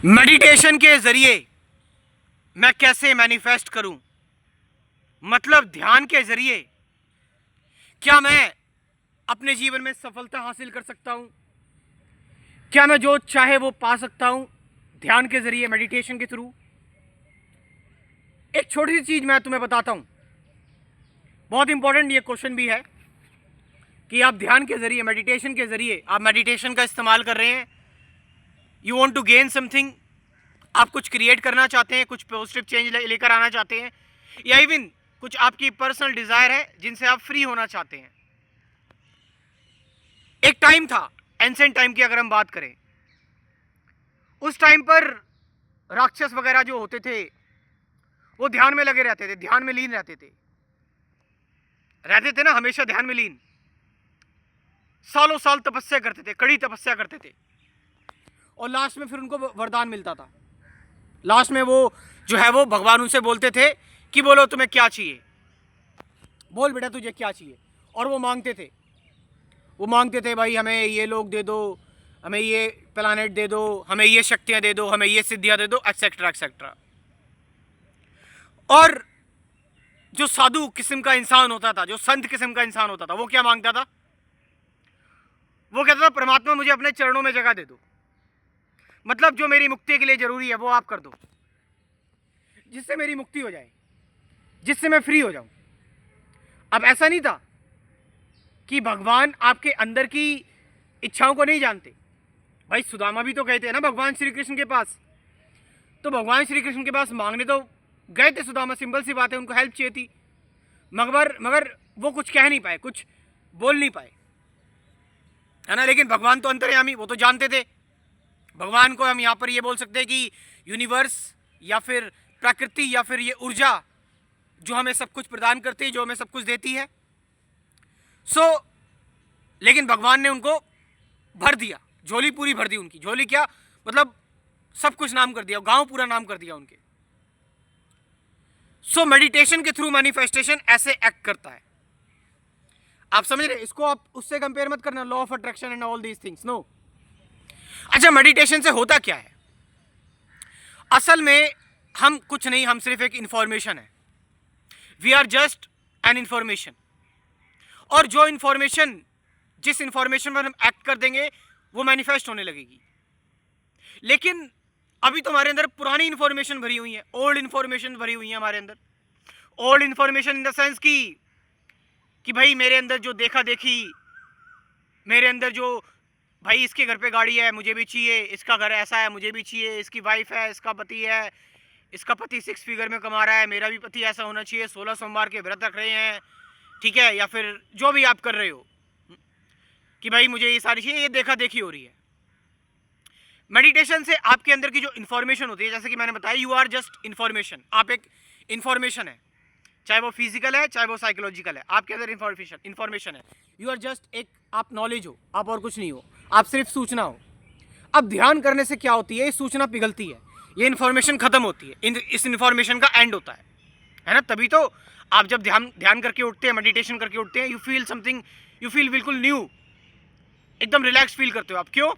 Meditation के जरिए मैं कैसे मैनिफेस्ट करूं, मतलब ध्यान के जरिए क्या मैं अपने जीवन में सफलता हासिल कर सकता हूं, क्या मैं जो चाहे वो पा सकता हूं ध्यान के जरिए, मेडिटेशन के थ्रू। एक छोटी सी चीज मैं तुम्हें बताता हूं, बहुत इंपॉर्टेंट ये क्वेश्चन भी है कि आप ध्यान के जरिए, मेडिटेशन के जरिए, आप मेडिटेशन का इस्तेमाल कर रहे हैं, you want to gain something, आप कुछ क्रिएट करना चाहते हैं, कुछ पॉजिटिव चेंज लेकर आना चाहते हैं, या इवन कुछ आपकी पर्सनल डिजायर है जिनसे आप फ्री होना चाहते हैं। एक टाइम था, एंशिएंट टाइम की अगर हम बात करें, उस टाइम पर राक्षस वगैरह जो होते थे वो ध्यान में लगे रहते थे, ध्यान में लीन रहते थे ना, हमेशा ध्यान में लीन, सालों साल तपस्या करते थे, कड़ी तपस्या करते थे, और लास्ट में फिर उनको वरदान मिलता था। लास्ट में वो जो है वो भगवान उनसे बोलते थे कि बोलो तुम्हें क्या चाहिए, बोल बेटा तुझे क्या चाहिए, और वो मांगते थे भाई हमें ये लोग दे दो, हमें ये प्लानेट दे दो, हमें ये शक्तियां दे दो, हमें ये सिद्धियां दे दो, एक्सेट्रा एक्सेट्रा। और जो साधु किस्म का इंसान होता था, जो संत किस्म का इंसान होता था, वो क्या मांगता था? वो कहता था परमात्मा मुझे अपने चरणों में जगह दे दो, मतलब जो मेरी मुक्ति के लिए जरूरी है वो आप कर दो, जिससे मेरी मुक्ति हो जाए, जिससे मैं फ्री हो जाऊं। अब ऐसा नहीं था कि भगवान आपके अंदर की इच्छाओं को नहीं जानते। भाई सुदामा भी तो गए थे ना भगवान श्री कृष्ण के पास, तो भगवान श्री कृष्ण के पास मांगने तो गए थे सुदामा, सिंपल सी बात है, उनको हेल्प चाहिए थी, मगर वो कुछ कह नहीं पाए, कुछ बोल नहीं पाए, है ना। लेकिन भगवान तो अंतर्यामी, वो तो जानते थे। भगवान को हम यहाँ पर ये बोल सकते हैं कि यूनिवर्स या फिर प्रकृति या फिर ये ऊर्जा जो हमें सब कुछ प्रदान करती है, जो हमें सब कुछ देती है। लेकिन भगवान ने उनको भर दिया, झोली पूरी भर दी उनकी। झोली क्या मतलब, सब कुछ नाम कर दिया, गांव पूरा नाम कर दिया उनके। मेडिटेशन के थ्रू मैनिफेस्टेशन ऐसे एक्ट करता है, आप समझ रहे? इसको आप उससे कंपेयर मत करना, law of attraction and all these things, no. अच्छा, मेडिटेशन से होता क्या है? असल में हम कुछ नहीं, हम सिर्फ एक इंफॉर्मेशन है, we are just an information. और जो इंफॉर्मेशन, जिस इंफॉर्मेशन पर हम एक्ट कर देंगे वो मैनिफेस्ट होने लगेगी। लेकिन अभी तो हमारे अंदर पुरानी इंफॉर्मेशन भरी हुई है, ओल्ड इंफॉर्मेशन भरी हुई है हमारे अंदर। Old information in the sense कि भाई मेरे अंदर जो देखा देखी, मेरे अंदर जो भाई इसके घर पे गाड़ी है मुझे भी चाहिए, इसका घर ऐसा है मुझे भी चाहिए, इसकी वाइफ है, इसका पति है, इसका पति 6 फिगर में कमा रहा है, मेरा भी पति ऐसा होना चाहिए, 16 सोमवार के व्रत रख रहे हैं, ठीक है, या फिर जो भी आप कर रहे हो कि भाई मुझे ये सारी चीज़ें, ये देखा देखी हो रही है। मेडिटेशन से आपके अंदर की जो इन्फॉर्मेशन होती है, जैसे कि मैंने बताया, यू आर जस्ट इन्फॉर्मेशन, आप एक इन्फॉर्मेशन है, चाहे वो फिजिकल है चाहे वो साइकोलॉजिकल है, आपके अंदर इन्फॉर्मेशन है, यू आर जस्ट एक, आप नॉलेज हो, आप और कुछ नहीं हो, आप सिर्फ सूचना हो। अब ध्यान करने से क्या होती है, ये सूचना पिघलती है, ये इन्फॉर्मेशन खत्म होती है, इस इन्फॉर्मेशन का एंड होता है ना। तभी तो आप जब ध्यान करके उठते हैं, मेडिटेशन करके उठते हैं, you feel something, you feel बिल्कुल न्यू, एकदम रिलैक्स फील करते हो आप। क्यों?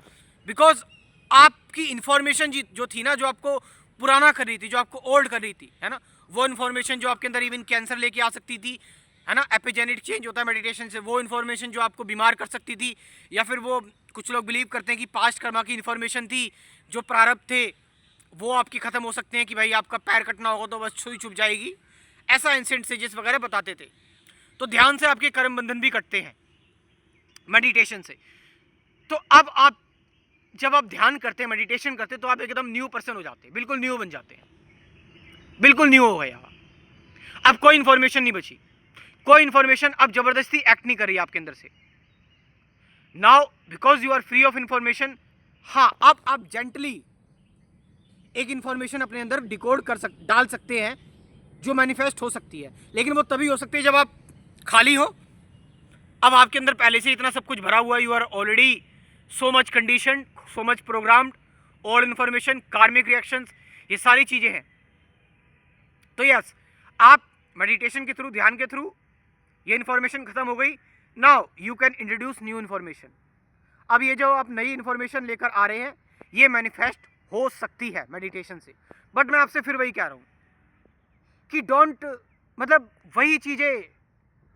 बिकॉज आपकी इन्फॉर्मेशन जो थी ना, जो आपको पुराना कर रही थी, जो आपको ओल्ड कर रही थी, है ना, वो इन्फॉर्मेशन जो आपके अंदर इवन कैंसर लेके आ सकती थी, है ना, एपिजेनेटिक चेंज होता है मेडिटेशन से, वो इन्फॉर्मेशन जो आपको बीमार कर सकती थी, या फिर वो कुछ लोग बिलीव करते हैं कि पास्ट कर्मा की इन्फॉर्मेशन थी, जो प्रारब्ध थे वो आपकी खत्म हो सकते हैं, कि भाई आपका पैर कटना होगा तो बस छुई छुप जाएगी, ऐसा इंसिडेंट से जिस वगैरह बताते थे। तो ध्यान से आपके कर्म बंधन भी कटते हैं मेडिटेशन से। तो अब आप जब आप ध्यान करते हैं, मेडिटेशन करते हैं, तो आप एकदम न्यू पर्सन हो जाते हैं, बिल्कुल न्यू बन जाते हैं, बिल्कुल न्यू हो गया। अब कोई इंफॉर्मेशन नहीं बची, कोई इंफॉर्मेशन अब जबरदस्ती एक्ट नहीं कर रही आपके अंदर से। Now because you are free of information, हाँ, अब आप जेंटली एक इंफॉर्मेशन अपने अंदर डिकोड डाल सकते हैं जो मैनिफेस्ट हो सकती है, लेकिन वो तभी हो सकती है जब आप खाली हो। अब आपके अंदर पहले से इतना सब कुछ भरा हुआ है, you are already so much conditioned, so much programmed, all information, karmic reactions, ये सारी चीजें हैं। तो यस, आप मेडिटेशन के थ्रू, ध्यान के थ्रू, ये इन्फॉर्मेशन खत्म हो गई, now you can introduce new information. अब ये जो आप नई इन्फॉर्मेशन लेकर आ रहे हैं, ये मैनिफेस्ट हो सकती है मेडिटेशन से। बट मैं आपसे फिर वही कह रहा हूँ कि डोंट, मतलब वही चीज़ें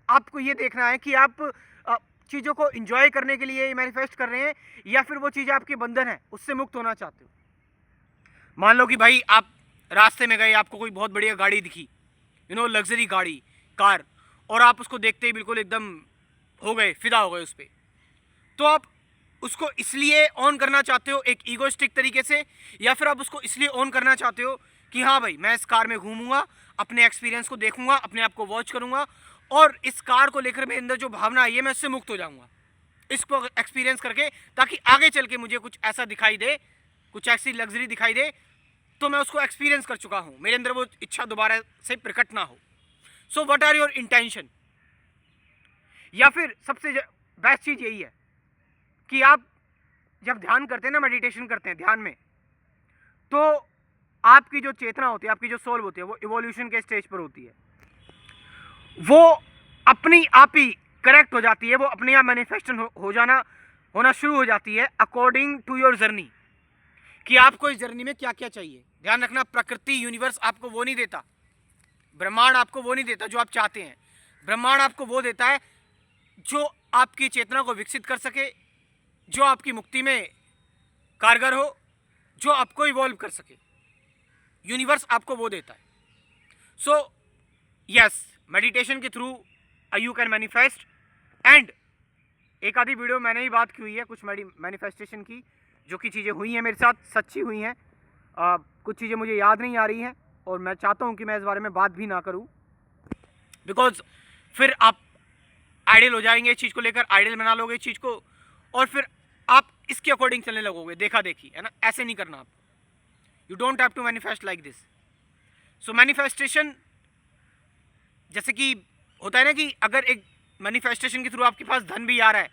आपको ये देखना है कि आप चीज़ों को इंजॉय करने के लिए मैनिफेस्ट कर रहे हैं या फिर वो चीज़ें आपके बंधन है उससे मुक्त होना चाहते हो। मान लो कि भाई आप रास्ते में गए, आपको कोई बहुत बढ़िया गाड़ी दिखी, लग्जरी गाड़ी, कार, और आप उसको देखते ही बिल्कुल एकदम हो गए, फिदा हो गए उस पर। तो आप उसको इसलिए ऑन करना चाहते हो एक ईगोइस्टिक तरीके से, या फिर आप उसको इसलिए ऑन करना चाहते हो कि हाँ भाई मैं इस कार में घूमूंगा, अपने एक्सपीरियंस को देखूंगा, अपने आप को वॉच करूंगा, और इस कार को लेकर मेरे अंदर जो भावना आई है मैं इससे मुक्त हो जाऊंगा इसको एक्सपीरियंस करके, ताकि आगे चल के मुझे कुछ ऐसा दिखाई दे, कुछ ऐसी लग्जरी दिखाई दे, तो मैं उसको एक्सपीरियंस कर चुका हूँ, मेरे अंदर वो इच्छा दोबारा से प्रकट ना हो। So what are your intention? या फिर सबसे बेस्ट चीज़ यही है कि आप जब ध्यान करते हैं ना, मेडिटेशन करते हैं ध्यान में, तो आपकी जो चेतना होती है, आपकी जो सोल होती है, वो इवोल्यूशन के स्टेज पर होती है, वो अपनी आप ही करेक्ट हो जाती है, वो अपने आप मैनिफेस्टेशन होना शुरू हो जाती है अकॉर्डिंग टू योर जर्नी, कि आपको इस जर्नी में क्या क्या चाहिए। ध्यान रखना, प्रकृति यूनिवर्स आपको वो नहीं देता, ब्रह्मांड आपको वो नहीं देता जो आप चाहते हैं। ब्रह्मांड आपको वो देता है जो आपकी चेतना को विकसित कर सके, जो आपकी मुक्ति में कारगर हो, जो आपको इवॉल्व कर सके। यूनिवर्स आपको वो देता है। सो यस, मेडिटेशन के through you can manifest. And एक आधी वीडियो मैंने ही बात की हुई है कुछ मैनिफेस्टेशन की, जो कि चीज़ें हुई हैं मेरे साथ, सच्ची हुई हैं। कुछ चीज़ें मुझे याद नहीं आ रही हैं और मैं चाहता हूं कि मैं इस बारे में बात भी ना करूं, बिकॉज फिर आप आइडियल हो जाएंगे, इस चीज़ को लेकर आइडियल बना लोगे इस चीज़ को, और फिर आप इसके अकॉर्डिंग चलने लगोगे, देखा देखी, है ना। ऐसे नहीं करना आप। You don't have to manifest like this. So manifestation जैसे कि होता है ना कि अगर एक मैनिफेस्टेशन के थ्रू आपके पास धन भी आ रहा है,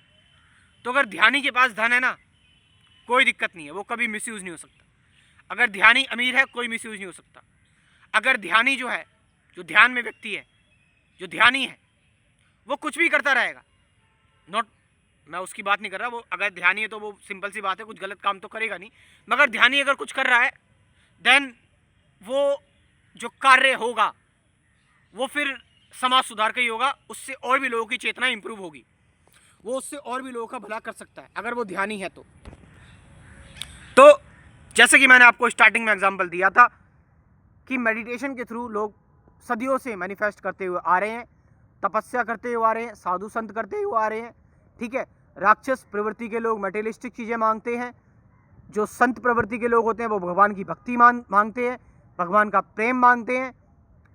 तो अगर ध्यानी के पास धन है ना, कोई दिक्कत नहीं है, वो कभी मिसयूज़ नहीं हो सकता। अगर ध्यानी अमीर है, कोई मिसयूज़ नहीं हो सकता। अगर ध्यानी जो है, जो ध्यान में व्यक्ति है, जो ध्यानी है, वो कुछ भी करता रहेगा, नॉट, मैं उसकी बात नहीं कर रहा, वो अगर ध्यानी है तो वो सिंपल सी बात है, कुछ गलत काम तो करेगा नहीं, मगर ध्यानी अगर कुछ कर रहा है, देन वो जो कार्य होगा वो फिर समाज सुधार का ही होगा, उससे और भी लोगों की चेतना इंप्रूव होगी, वो उससे और भी लोगों का भला कर सकता है अगर वो ध्यानी है तो जैसे कि मैंने आपको स्टार्टिंग में एग्जांपल दिया था कि मेडिटेशन के थ्रू लोग सदियों से मैनिफेस्ट करते हुए आ रहे हैं, तपस्या करते हुए आ रहे हैं, साधु संत करते हुए आ रहे हैं, ठीक है। राक्षस प्रवृत्ति के लोग मटेरियलिस्टिक चीज़ें मांगते हैं, जो संत प्रवृत्ति के लोग होते हैं वो भगवान की भक्ति मांगते हैं, भगवान का प्रेम मांगते हैं।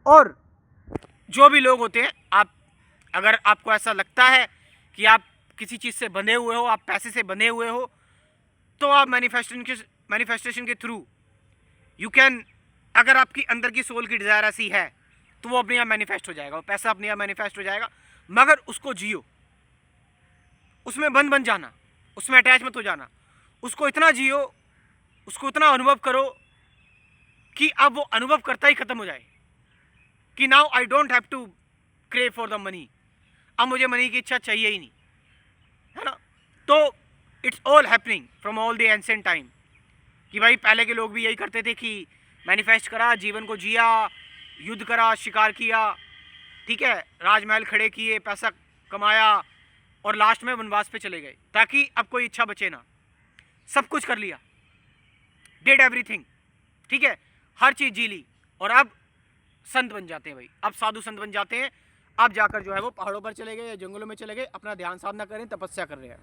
और जो भी लोग होते हैं, आप अगर आपको ऐसा लगता है कि आप किसी चीज़ से बंधे हुए हो, आप पैसे से बंधे हुए हो, तो आप मैनिफेस्टेशन के थ्रू यू कैन, अगर आपकी अंदर की सोल की डिज़ायर ऐसी है तो वो अपने आप मैनिफेस्ट हो जाएगा, वो पैसा अपने आप मैनिफेस्ट हो जाएगा। मगर उसको जियो, उसमें बन जाना, उसमें अटैच मत हो जाना, उसको इतना जियो, उसको इतना अनुभव करो कि अब वो अनुभव करता ही खत्म हो जाए कि now I don't have to crave for the money, अब मुझे मनी की इच्छा चाहिए ही नहीं, है ना। तो it's all happening from all the ancient time, कि भाई पहले के लोग भी यही करते थे कि मैनिफेस्ट करा, जीवन को जिया, युद्ध करा, शिकार किया, ठीक है, राजमहल खड़े किए, पैसा कमाया और लास्ट में वनवास पे चले गए ताकि अब कोई इच्छा बचे ना। सब कुछ कर लिया, डिड एवरीथिंग, ठीक है, हर चीज़ जी ली, और अब संत बन जाते हैं भाई, अब साधु संत बन जाते हैं। अब जाकर जो है वो पहाड़ों पर चले गए या जंगलों में चले गए, अपना ध्यान साधना करें, तपस्या कर रहे हैं।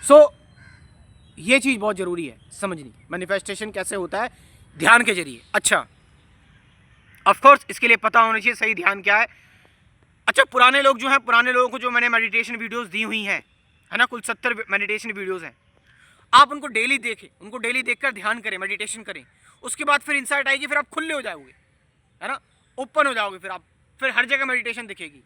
सो ये चीज़ बहुत ज़रूरी है समझनी, मैनिफेस्टेशन कैसे होता है, ध्यान के जरिए। अच्छा, ऑफ कोर्स इसके लिए पता होना चाहिए सही ध्यान क्या है। अच्छा, पुराने लोग जो हैं, पुराने लोगों को जो मैंने मेडिटेशन वीडियोस दी हुई हैं, है ना, कुल 70 मेडिटेशन वीडियोस हैं, आप उनको डेली देखें, उनको डेली देखकर ध्यान करें, मेडिटेशन करें, उसके बाद फिर इंसाइट आएगी, फिर आप खुले हो जाओगे, है ना, ओपन हो जाओगे, फिर हर जगह मेडिटेशन दिखेगी।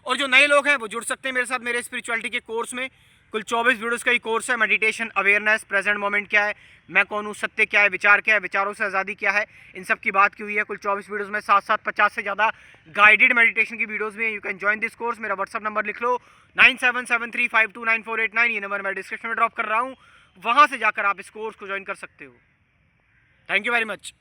और जो नए लोग हैं वो जुड़ सकते हैं मेरे साथ, मेरे स्पिरिचुअलिटी के कोर्स में। कुल 24 वीडियोस का ही कोर्स है, मेडिटेशन, अवेयरनेस, प्रेजेंट मोमेंट क्या है, मैं कौन हूँ, सत्य क्या है, विचार क्या है, विचारों से आज़ादी क्या है, इन सब की बात की हुई है कुल 24 वीडियोस में। साथ साथ 50 से ज़्यादा गाइडेड मेडिटेशन की वीडियोस भी हैं। You can join this course. मेरा व्हाट्सअप नंबर लिख लो 9773529489, ये नंबर मैं डिस्क्रिप्शन में ड्रॉप कर रहा हूँ, वहाँ से जाकर आप इस कोर्स को ज्वाइन कर सकते हो। Thank you very much.